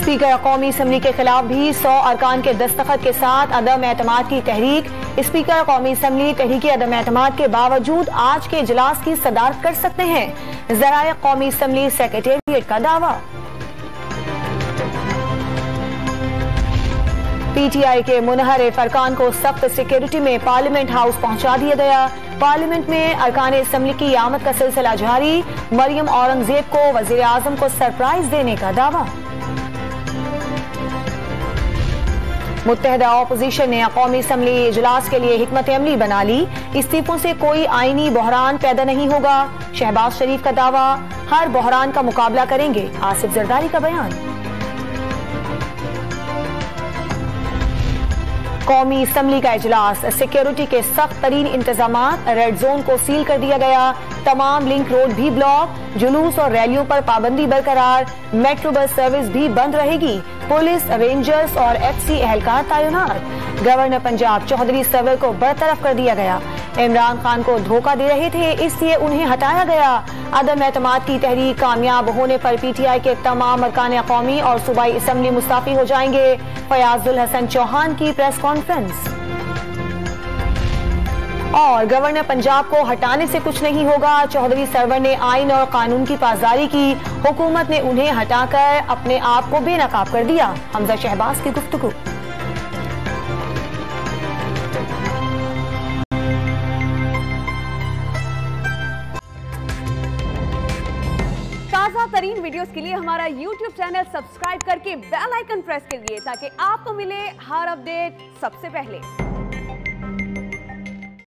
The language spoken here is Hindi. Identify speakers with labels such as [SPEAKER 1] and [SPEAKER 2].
[SPEAKER 1] स्पीकर कौमी असम्बली के खिलाफ भी 100 अरकान के दस्तखत के साथ अदम एतमाद की तहरीक। स्पीकर कौमी असम्बली तहरीक अदम एतमाद के बावजूद आज के इजलास की सदारत कर सकते हैं। ज़राए कौमी असम्बली सेक्रेटेरिएट का दावा। PTI के मुनहरिफ अरकान को सख्त सिक्योरिटी में पार्लियामेंट हाउस पहुंचा दिया गया। पार्लियामेंट में अरकान असम्बली की आमद का सिलसिला जारी। मरियम औरंगजेब को वजीर आजम को सरप्राइज देने का दावा। मुत्तहदा अपोजिशन ने कौमी असम्बली इजलास के लिए हिकमत अमली बना ली। इस्तीफों से कोई आईनी बहरान पैदा नहीं होगा। शहबाज शरीफ का दावा। हर बहरान का मुकाबला करेंगे। आसिफ जरदारी का बयान। कौमी असम्बली का इजलास, सिक्योरिटी के सख्त तरीन इंतजाम। रेड जोन को सील कर दिया गया। तमाम लिंक रोड भी ब्लॉक। जुलूस और रैलियों पर पाबंदी बरकरार। मेट्रो बस सर्विस भी बंद रहेगी। पुलिस, रेंजर्स और FC एहलकार तैनात। गवर्नर पंजाब चौधरी सरवर को बरतरफ कर दिया गया। इमरान खान को धोखा दे रहे थे, इसलिए उन्हें हटाया गया। अदम एतमाद की तहरीक कामयाब होने पर PTI के तमाम अरकान कौमी और सूबाई असम्बली मुस्ताफी हो जाएंगे। फयाजुल हसन चौहान की प्रेस कॉन्फ्रेंस। और गवर्नर पंजाब को हटाने से कुछ नहीं होगा। चौधरी सरवर ने आइन और कानून की पासदारी की। हुकूमत ने उन्हें हटाकर अपने आप को बेनकाब कर दिया। हमजा शहबाज की गुफ्तगू।
[SPEAKER 2] ताज़ा तरीन वीडियोस के लिए हमारा YouTube चैनल सब्सक्राइब करके बेल आइकन प्रेस करिए ताकि आपको मिले हर अपडेट सबसे पहले।